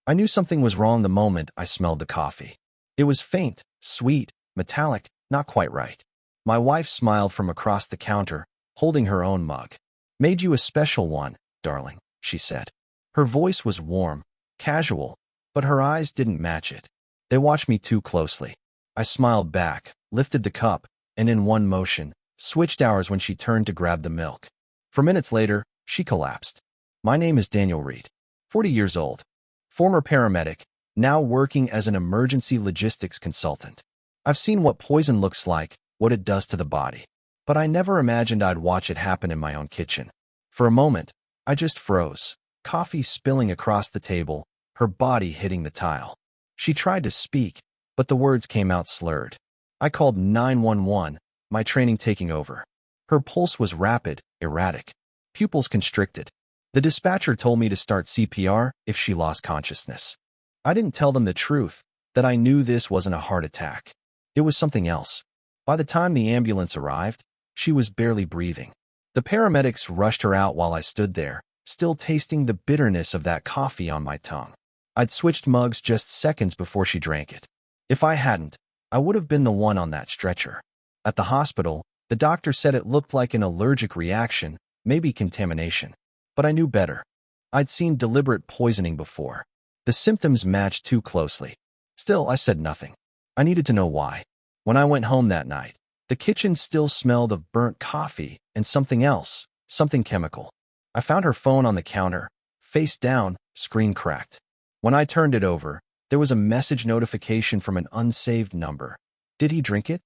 I knew something was wrong the moment I smelled the coffee. It was faint, sweet, metallic, not quite right. My wife smiled from across the counter, holding her own mug. "Made you a special one, darling," she said. Her voice was warm, casual, but her eyes didn't match it. They watched me too closely. I smiled back, lifted the cup, and in one motion, switched hours when she turned to grab the milk. 4 minutes later, she collapsed. "My name is Daniel Reed, 40 years old, former paramedic, now working as an emergency logistics consultant. I've seen what poison looks like, what it does to the body. But I never imagined I'd watch it happen in my own kitchen." For a moment, I just froze, coffee spilling across the table, her body hitting the tile. She tried to speak, but the words came out slurred. I called 911, my training taking over. Her pulse was rapid, erratic, pupils constricted. The dispatcher told me to start CPR if she lost consciousness. I didn't tell them the truth, that I knew this wasn't a heart attack. It was something else. By the time the ambulance arrived, she was barely breathing. The paramedics rushed her out while I stood there, still tasting the bitterness of that coffee on my tongue. I'd switched mugs just seconds before she drank it. If I hadn't, I would have been the one on that stretcher. At the hospital, the doctor said it looked like an allergic reaction, maybe contamination. But I knew better. I'd seen deliberate poisoning before. The symptoms matched too closely. Still, I said nothing. I needed to know why. When I went home that night, the kitchen still smelled of burnt coffee and something else, something chemical. I found her phone on the counter, face down, screen cracked. When I turned it over, there was a message notification from an unsaved number. Did he drink it?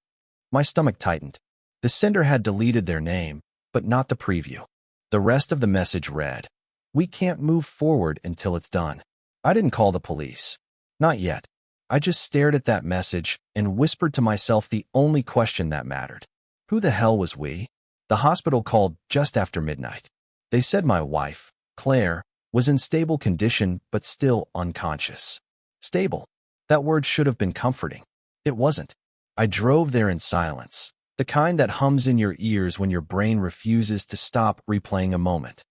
My stomach tightened. The sender had deleted their name, but not the preview. The rest of the message read, "We can't move forward until it's done." I didn't call the police. Not yet. I just stared at that message and whispered to myself the only question that mattered. Who the hell was we? The hospital called just after midnight. They said my wife, Claire, was in stable condition but still unconscious. Stable. That word should have been comforting. It wasn't. I drove there in silence, the kind that hums in your ears when your brain refuses to stop replaying a moment.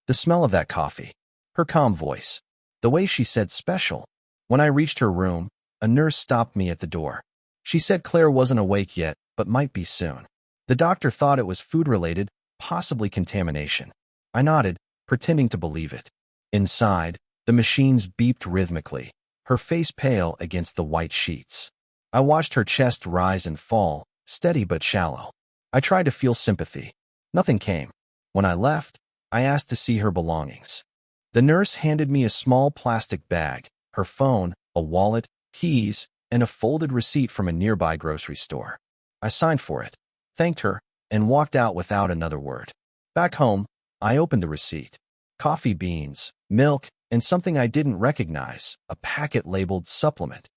The smell of that coffee, her calm voice, the way she said special. When I reached her room, a nurse stopped me at the door. She said Claire wasn't awake yet, but might be soon. The doctor thought it was food-related, possibly contamination. I nodded, pretending to believe it. Inside, the machines beeped rhythmically, her face pale against the white sheets. I watched her chest rise and fall, steady but shallow. I tried to feel sympathy. Nothing came. When I left, I asked to see her belongings. The nurse handed me a small plastic bag, her phone, a wallet, keys, and a folded receipt from a nearby grocery store. I signed for it, thanked her, and walked out without another word. Back home, I opened the receipt. Coffee beans, milk, and something I didn't recognize, a packet labeled supplement.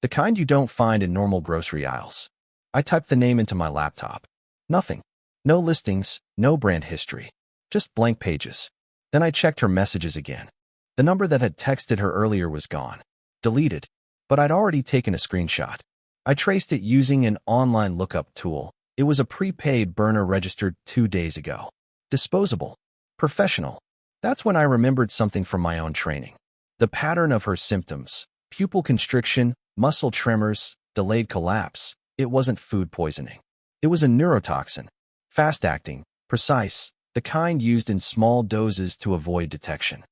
The kind you don't find in normal grocery aisles. I typed the name into my laptop. Nothing. No listings, no brand history. Just blank pages. Then I checked her messages again. The number that had texted her earlier was gone. Deleted. But I'd already taken a screenshot. I traced it using an online lookup tool. It was a prepaid burner registered 2 days ago. Disposable. Professional. That's when I remembered something from my own training. The pattern of her symptoms. Pupil constriction, muscle tremors, delayed collapse. It wasn't food poisoning. It was a neurotoxin. Fast-acting, precise, the kind used in small doses to avoid detection.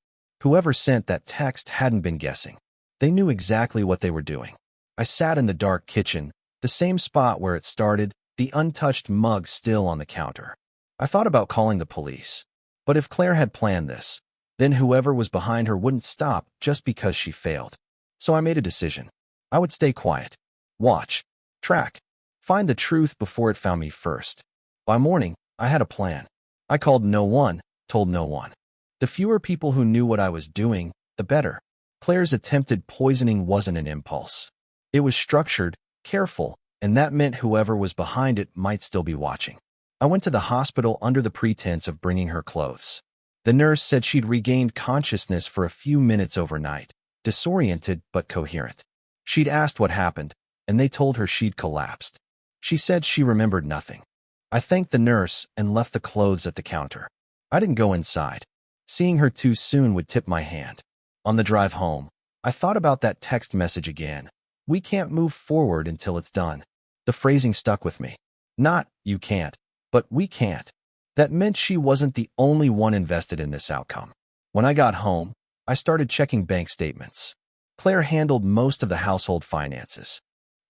Whoever sent that text hadn't been guessing. They knew exactly what they were doing. I sat in the dark kitchen, the same spot where it started, the untouched mug still on the counter. I thought about calling the police. But if Claire had planned this, then whoever was behind her wouldn't stop just because she failed. So I made a decision. I would stay quiet. Watch. Track. Find the truth before it found me first. By morning, I had a plan. I called no one, told no one. The fewer people who knew what I was doing, the better. Claire's attempted poisoning wasn't an impulse. It was structured, careful, and that meant whoever was behind it might still be watching. I went to the hospital under the pretense of bringing her clothes. The nurse said she'd regained consciousness for a few minutes overnight, disoriented but coherent. She'd asked what happened, and they told her she'd collapsed. She said she remembered nothing. I thanked the nurse and left the clothes at the counter. I didn't go inside. Seeing her too soon would tip my hand. On the drive home, I thought about that text message again. We can't move forward until it's done. The phrasing stuck with me. Not, you can't, but we can't. That meant she wasn't the only one invested in this outcome. When I got home, I started checking bank statements. Claire handled most of the household finances.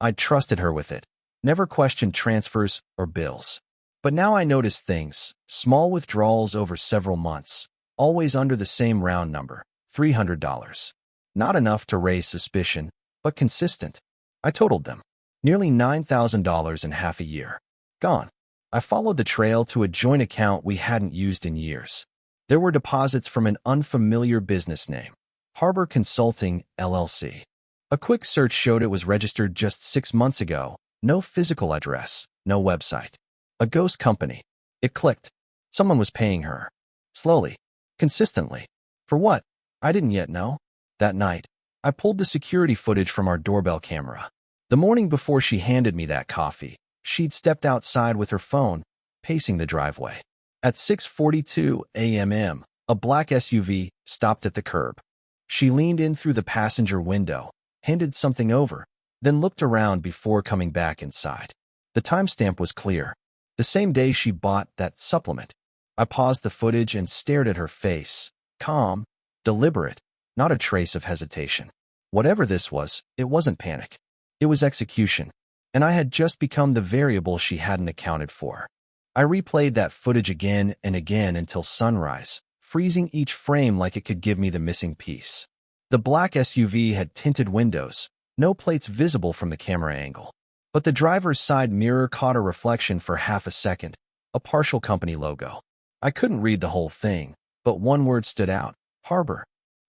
I'd trusted her with it, never questioned transfers or bills. But now I noticed things, small withdrawals over several months, always under the same round number, $300. Not enough to raise suspicion, but consistent. I totaled them. Nearly $9,000 in half a year. Gone. I followed the trail to a joint account we hadn't used in years. There were deposits from an unfamiliar business name, Harbor Consulting, LLC. A quick search showed it was registered just 6 months ago. No physical address, no website. A ghost company. It clicked. Someone was paying her. Slowly. Consistently. For what? I didn't yet know. That night, I pulled the security footage from our doorbell camera. The morning before she handed me that coffee, she'd stepped outside with her phone, pacing the driveway. At 6:42 a.m., a black SUV stopped at the curb. She leaned in through the passenger window, handed something over, then looked around before coming back inside. The timestamp was clear. The same day she bought that supplement. I paused the footage and stared at her face. Calm, deliberate, not a trace of hesitation. Whatever this was, it wasn't panic. It was execution. And I had just become the variable she hadn't accounted for. I replayed that footage again and again until sunrise, freezing each frame like it could give me the missing piece. The black SUV had tinted windows, no plates visible from the camera angle. But the driver's side mirror caught a reflection for half a second, a partial company logo. I couldn't read the whole thing, but one word stood out, Harbor.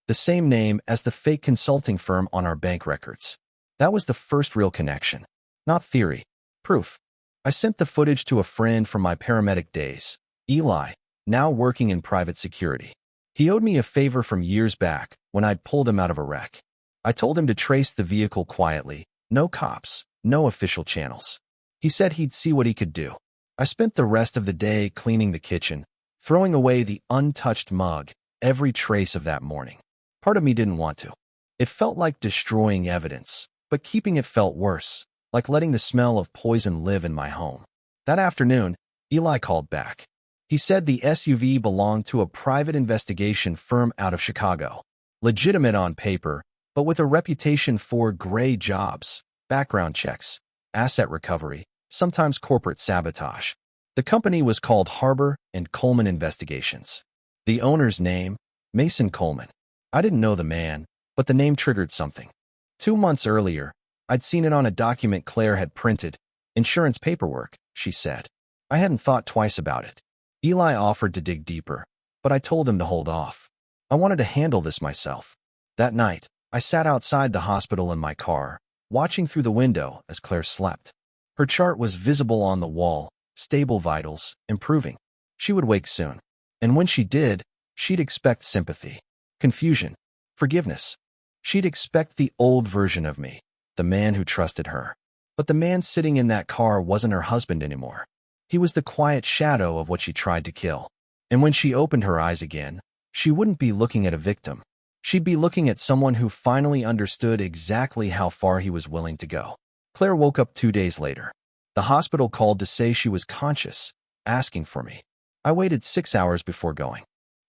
The same name as the fake consulting firm on our bank records. That was the first real connection. Not theory. Proof. I sent the footage to a friend from my paramedic days, Eli, now working in private security. He owed me a favor from years back when I'd pulled him out of a wreck. I told him to trace the vehicle quietly, no cops, no official channels. He said he'd see what he could do. I spent the rest of the day cleaning the kitchen, throwing away the untouched mug, every trace of that morning. Part of me didn't want to. It felt like destroying evidence, but keeping it felt worse, like letting the smell of poison live in my home. That afternoon, Eli called back. He said the SUV belonged to a private investigation firm out of Chicago. Legitimate on paper, but with a reputation for gray jobs, background checks, asset recovery, sometimes corporate sabotage. The company was called Harbor and Coleman Investigations. The owner's name, Mason Coleman. I didn't know the man, but the name triggered something. 2 months earlier, I'd seen it on a document Claire had printed. Insurance paperwork, she said. I hadn't thought twice about it. Eli offered to dig deeper, but I told him to hold off. I wanted to handle this myself. That night, I sat outside the hospital in my car, watching through the window as Claire slept. Her chart was visible on the wall, stable vitals, improving. She would wake soon. And when she did, she'd expect sympathy, confusion, forgiveness. She'd expect the old version of me, the man who trusted her. But the man sitting in that car wasn't her husband anymore. He was the quiet shadow of what she tried to kill. And when she opened her eyes again, she wouldn't be looking at a victim. She'd be looking at someone who finally understood exactly how far he was willing to go. Claire woke up 2 days later. The hospital called to say she was conscious, asking for me. I waited 6 hours before going.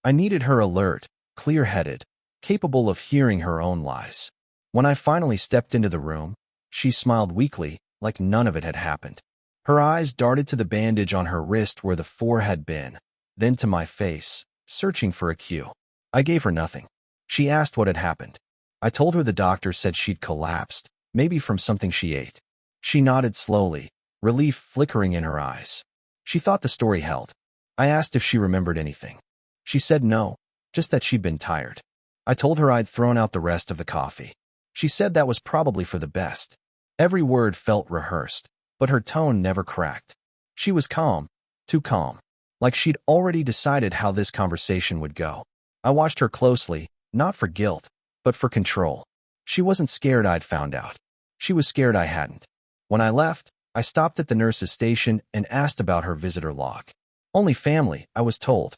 I needed her alert, clear-headed, capable of hearing her own lies. When I finally stepped into the room, she smiled weakly, like none of it had happened. Her eyes darted to the bandage on her wrist where the 4 had been, then to my face, searching for a cue. I gave her nothing. She asked what had happened. I told her the doctor said she'd collapsed, maybe from something she ate. She nodded slowly, relief flickering in her eyes. She thought the story held. I asked if she remembered anything. She said no, just that she'd been tired. I told her I'd thrown out the rest of the coffee. She said that was probably for the best. Every word felt rehearsed, but her tone never cracked. She was calm, too calm, like she'd already decided how this conversation would go. I watched her closely, not for guilt, but for control. She wasn't scared I'd found out. She was scared I hadn't. When I left, I stopped at the nurse's station and asked about her visitor log. Only family, I was told.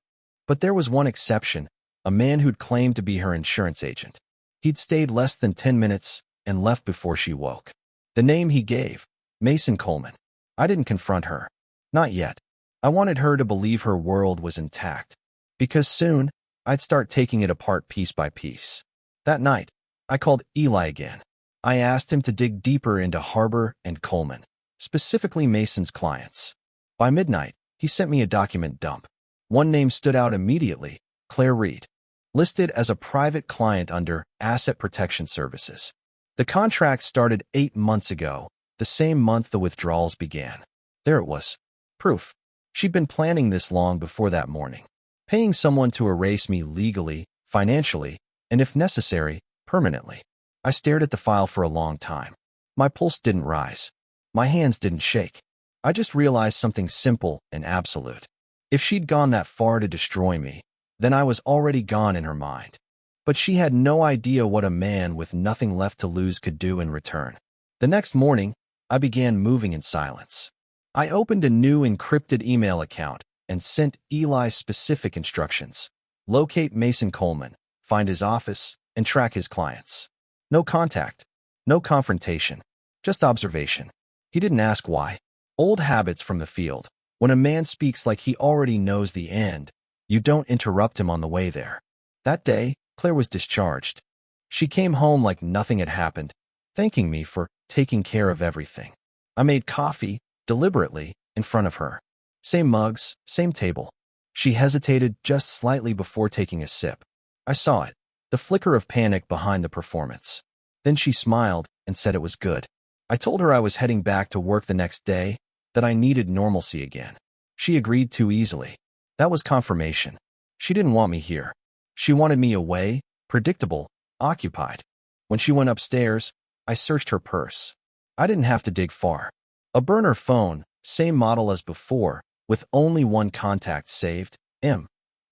But there was one exception, a man who'd claimed to be her insurance agent. He'd stayed less than 10 minutes and left before she woke. The name he gave, Mason Coleman. I didn't confront her. Not yet. I wanted her to believe her world was intact, because soon I'd start taking it apart piece by piece. That night, I called Eli again. I asked him to dig deeper into Harbor and Coleman, specifically Mason's clients. By midnight, he sent me a document dump. One name stood out immediately, Claire Reed, listed as a private client under Asset Protection Services. The contract started 8 months ago, the same month the withdrawals began. There it was. Proof. She'd been planning this long before that morning. Paying someone to erase me legally, financially, and if necessary, permanently. I stared at the file for a long time. My pulse didn't rise. My hands didn't shake. I just realized something simple and absolute. If she'd gone that far to destroy me, then I was already gone in her mind. But she had no idea what a man with nothing left to lose could do in return. The next morning, I began moving in silence. I opened a new encrypted email account and sent Eli specific instructions. Locate Mason Coleman, find his office, and track his clients. No contact, no confrontation, just observation. He didn't ask why. Old habits from the field. When a man speaks like he already knows the end, you don't interrupt him on the way there. That day, Claire was discharged. She came home like nothing had happened, thanking me for taking care of everything. I made coffee, deliberately, in front of her. Same mugs, same table. She hesitated just slightly before taking a sip. I saw it, the flicker of panic behind the performance. Then she smiled and said it was good. I told her I was heading back to work the next day, that I needed normalcy again. She agreed too easily. That was confirmation. She didn't want me here. She wanted me away, predictable, occupied. When she went upstairs, I searched her purse. I didn't have to dig far. A burner phone, same model as before, with only one contact saved, M.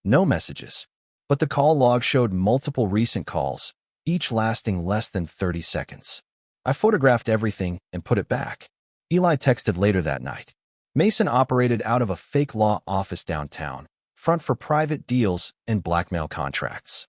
No messages. But the call log showed multiple recent calls, each lasting less than 30 seconds. I photographed everything and put it back. Eli texted later that night. Mason operated out of a fake law office downtown, front for private deals and blackmail contracts.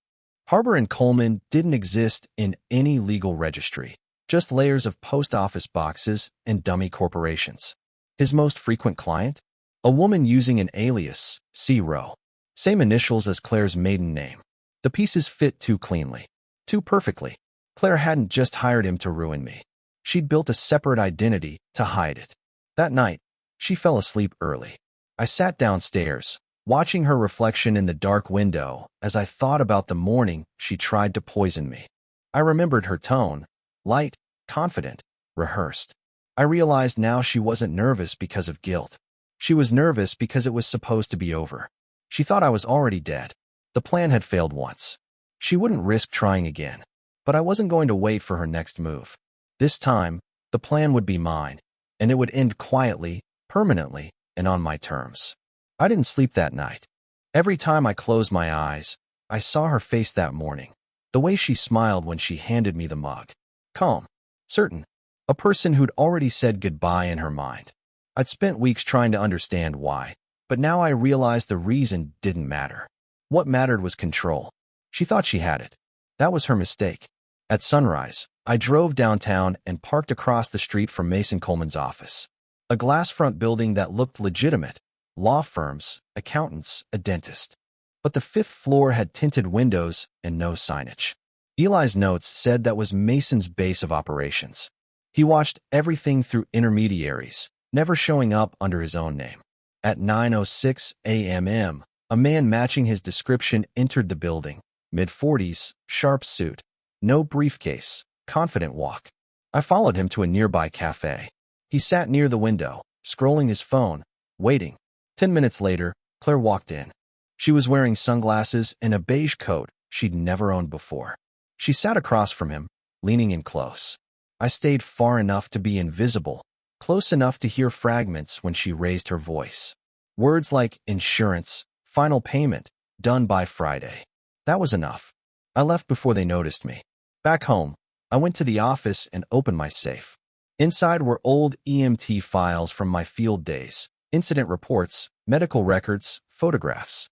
Harbor and Coleman didn't exist in any legal registry, just layers of post office boxes and dummy corporations. His most frequent client? A woman using an alias, C. Rowe. Same initials as Claire's maiden name. The pieces fit too cleanly, too perfectly. Claire hadn't just hired him to ruin me. She'd built a separate identity to hide it. That night, she fell asleep early. I sat downstairs, watching her reflection in the dark window as I thought about the morning she tried to poison me. I remembered her tone, light, confident, rehearsed. I realized now she wasn't nervous because of guilt. She was nervous because it was supposed to be over. She thought I was already dead. The plan had failed once. She wouldn't risk trying again. But I wasn't going to wait for her next move. This time, the plan would be mine, and it would end quietly, permanently, and on my terms. I didn't sleep that night. Every time I closed my eyes, I saw her face that morning. The way she smiled when she handed me the mug. Calm. Certain. A person who'd already said goodbye in her mind. I'd spent weeks trying to understand why, but now I realized the reason didn't matter. What mattered was control. She thought she had it. That was her mistake. At sunrise, I drove downtown and parked across the street from Mason Coleman's office. A glass-front building that looked legitimate. Law firms, accountants, a dentist. But the 5th floor had tinted windows and no signage. Eli's notes said that was Mason's base of operations. He watched everything through intermediaries, never showing up under his own name. At 9:06 a.m., a man matching his description entered the building. Mid-40s, sharp suit. No briefcase, confident walk. I followed him to a nearby cafe. He sat near the window, scrolling his phone, waiting. 10 minutes later, Claire walked in. She was wearing sunglasses and a beige coat she'd never owned before. She sat across from him, leaning in close. I stayed far enough to be invisible, close enough to hear fragments when she raised her voice. Words like insurance, final payment, done by Friday. That was enough. I left before they noticed me. Back home, I went to the office and opened my safe. Inside were old EMT files from my field days, incident reports, medical records, photographs.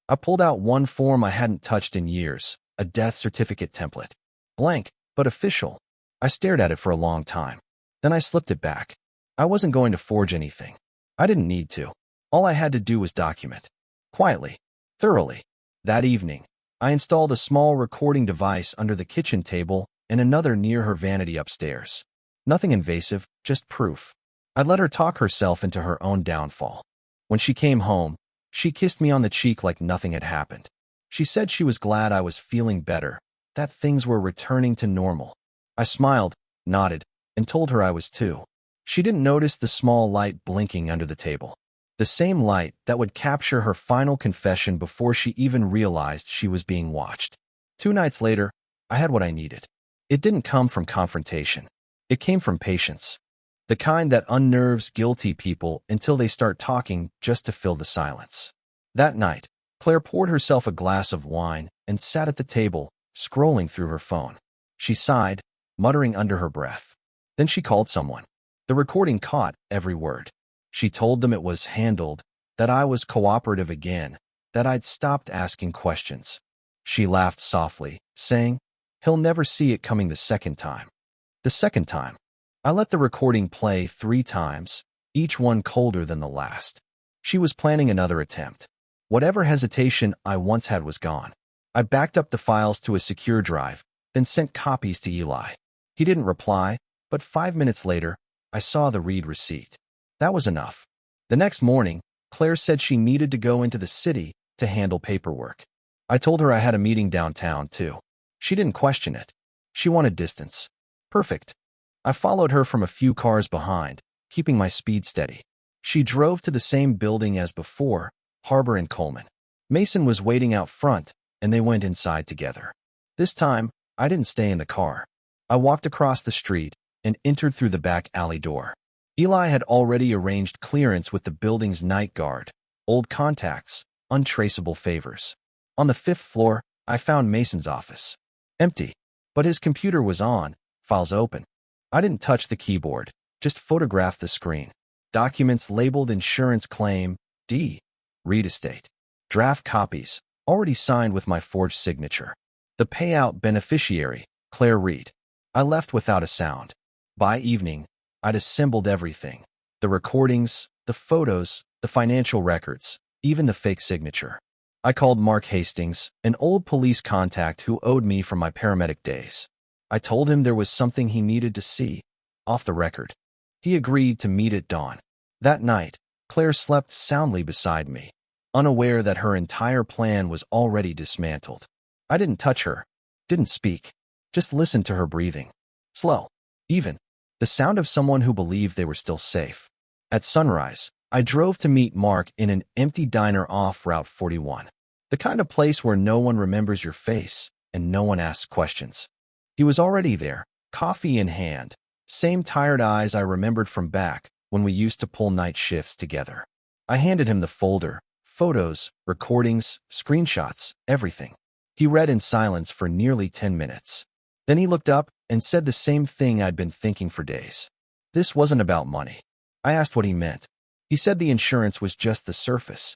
I pulled out one form I hadn't touched in years, a death certificate template. Blank, but official. I stared at it for a long time. Then I slipped it back. I wasn't going to forge anything. I didn't need to. All I had to do was document. Quietly. Thoroughly. That evening, I installed a small recording device under the kitchen table and another near her vanity upstairs. Nothing invasive, just proof. I let her talk herself into her own downfall. When she came home, she kissed me on the cheek like nothing had happened. She said she was glad I was feeling better, that things were returning to normal. I smiled, nodded, and told her I was too. She didn't notice the small light blinking under the table. The same light that would capture her final confession before she even realized she was being watched. 2 nights later, I had what I needed. It didn't come from confrontation. It came from patience. The kind that unnerves guilty people until they start talking just to fill the silence. That night, Claire poured herself a glass of wine and sat at the table, scrolling through her phone. She sighed, muttering under her breath. Then she called someone. The recording caught every word. She told them it was handled, that I was cooperative again, that I'd stopped asking questions. She laughed softly, saying, "He'll never see it coming the second time." The second time. I let the recording play 3 times, each one colder than the last. She was planning another attempt. Whatever hesitation I once had was gone. I backed up the files to a secure drive, then sent copies to Eli. He didn't reply, but 5 minutes later, I saw the read receipt. That was enough. The next morning, Claire said she needed to go into the city to handle paperwork. I told her I had a meeting downtown, too. She didn't question it. She wanted distance. Perfect. I followed her from a few cars behind, keeping my speed steady. She drove to the same building as before, Harbor and Coleman. Mason was waiting out front, and they went inside together. This time, I didn't stay in the car. I walked across the street and entered through the back alley door. Eli had already arranged clearance with the building's night guard, old contacts, untraceable favors. On the 5th floor, I found Mason's office. Empty. But his computer was on, files open. I didn't touch the keyboard, just photographed the screen. Documents labeled insurance claim, D. Real estate. Draft copies, already signed with my forged signature. The payout beneficiary, Claire Reed. I left without a sound. By evening, I'd assembled everything. The recordings, the photos, the financial records, even the fake signature. I called Mark Hastings, an old police contact who owed me from my paramedic days. I told him there was something he needed to see, off the record. He agreed to meet at dawn. That night, Claire slept soundly beside me, unaware that her entire plan was already dismantled. I didn't touch her, didn't speak, just listened to her breathing. Slow, even. The sound of someone who believed they were still safe. At sunrise, I drove to meet Mark in an empty diner off Route 41. The kind of place where no one remembers your face and no one asks questions. He was already there, coffee in hand, same tired eyes I remembered from back when we used to pull night shifts together. I handed him the folder, photos, recordings, screenshots, everything. He read in silence for nearly 10 minutes. Then he looked up and said the same thing I'd been thinking for days. This wasn't about money. I asked what he meant. He said the insurance was just the surface.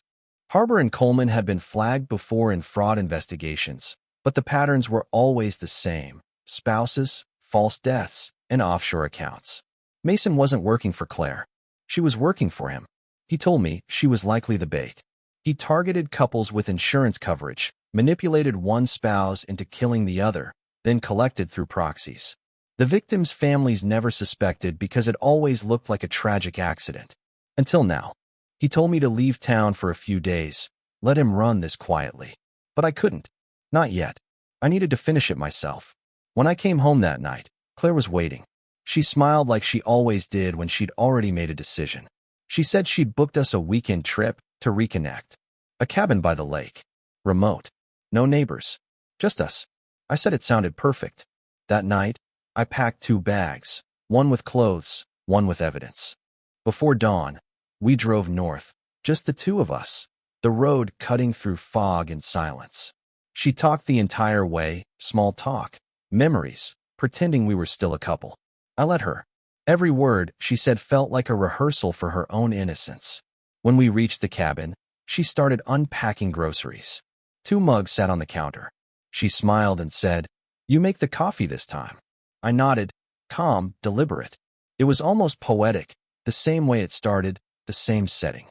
Harbor and Coleman had been flagged before in fraud investigations, but the patterns were always the same: spouses, false deaths, and offshore accounts. Mason wasn't working for Claire. She was working for him. He told me she was likely the bait. He targeted couples with insurance coverage, manipulated one spouse into killing the other, then collected through proxies. The victims' families never suspected because it always looked like a tragic accident. Until now. He told me to leave town for a few days, let him run this quietly. But I couldn't. Not yet. I needed to finish it myself. When I came home that night, Claire was waiting. She smiled like she always did when she'd already made a decision. She said she'd booked us a weekend trip to reconnect. A cabin by the lake. Remote. No neighbors. Just us. I said it sounded perfect. That night, I packed 2 bags, one with clothes, one with evidence. Before dawn, we drove north, just the 2 of us, the road cutting through fog and silence. She talked the entire way, small talk, memories, pretending we were still a couple. I let her. Every word she said felt like a rehearsal for her own innocence. When we reached the cabin, she started unpacking groceries. 2 mugs sat on the counter. She smiled and said, You make the coffee this time. I nodded, calm, deliberate. It was almost poetic, the same way it started, the same setting.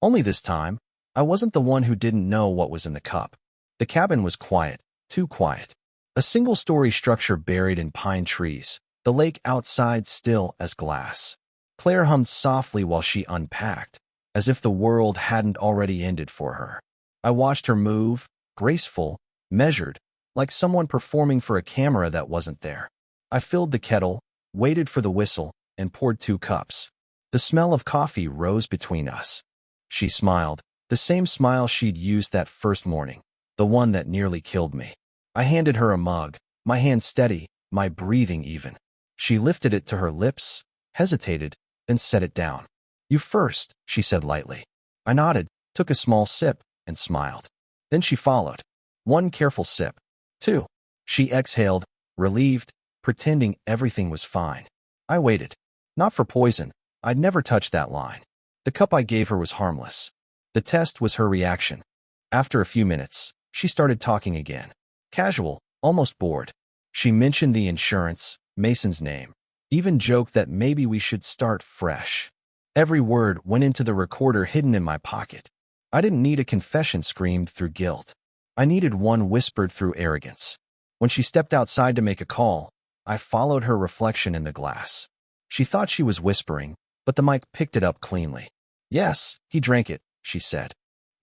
Only this time, I wasn't the one who didn't know what was in the cup. The cabin was quiet, too quiet. A single-story structure buried in pine trees, the lake outside still as glass. Claire hummed softly while she unpacked, as if the world hadn't already ended for her. I watched her move, graceful, measured, like someone performing for a camera that wasn't there. I filled the kettle, waited for the whistle, and poured 2 cups. The smell of coffee rose between us. She smiled, the same smile she'd used that first morning, the one that nearly killed me. I handed her a mug, my hand steady, my breathing even. She lifted it to her lips, hesitated, then set it down. You first, she said lightly. I nodded, took a small sip, and smiled. Then she followed. 1 careful sip. 2. She exhaled, relieved, pretending everything was fine. I waited. Not for poison. I'd never touched that line. The cup I gave her was harmless. The test was her reaction. After a few minutes, she started talking again. Casual, almost bored. She mentioned the insurance, Mason's name, even joked that maybe we should start fresh. Every word went into the recorder hidden in my pocket. I didn't need a confession screamed through guilt. I needed one whispered through arrogance. When she stepped outside to make a call, I followed her reflection in the glass. She thought she was whispering, but the mic picked it up cleanly. Yes, he drank it, she said.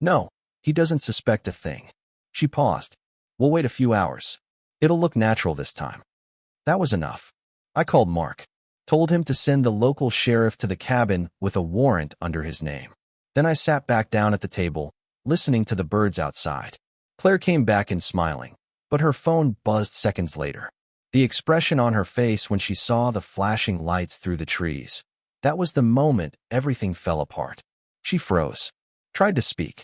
No, he doesn't suspect a thing. She paused. We'll wait a few hours. It'll look natural this time. That was enough. I called Mark. Told him to send the local sheriff to the cabin with a warrant under his name. Then I sat back down at the table, listening to the birds outside. Claire came back in smiling, but her phone buzzed seconds later. The expression on her face when she saw the flashing lights through the trees. That was the moment everything fell apart. She froze. Tried to speak.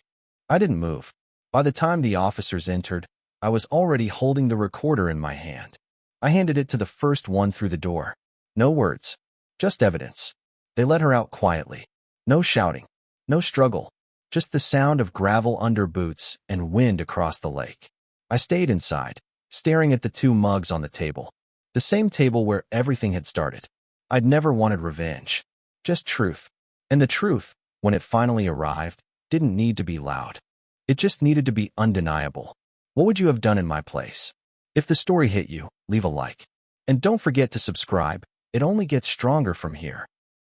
I didn't move. By the time the officers entered, I was already holding the recorder in my hand. I handed it to the first one through the door. No words. Just evidence. They let her out quietly. No shouting. No struggle. Just the sound of gravel under boots and wind across the lake. I stayed inside, staring at the 2 mugs on the table. The same table where everything had started. I'd never wanted revenge. Just truth. And the truth, when it finally arrived, didn't need to be loud. It just needed to be undeniable. What would you have done in my place? If the story hit you, leave a like. And don't forget to subscribe. It only gets stronger from here.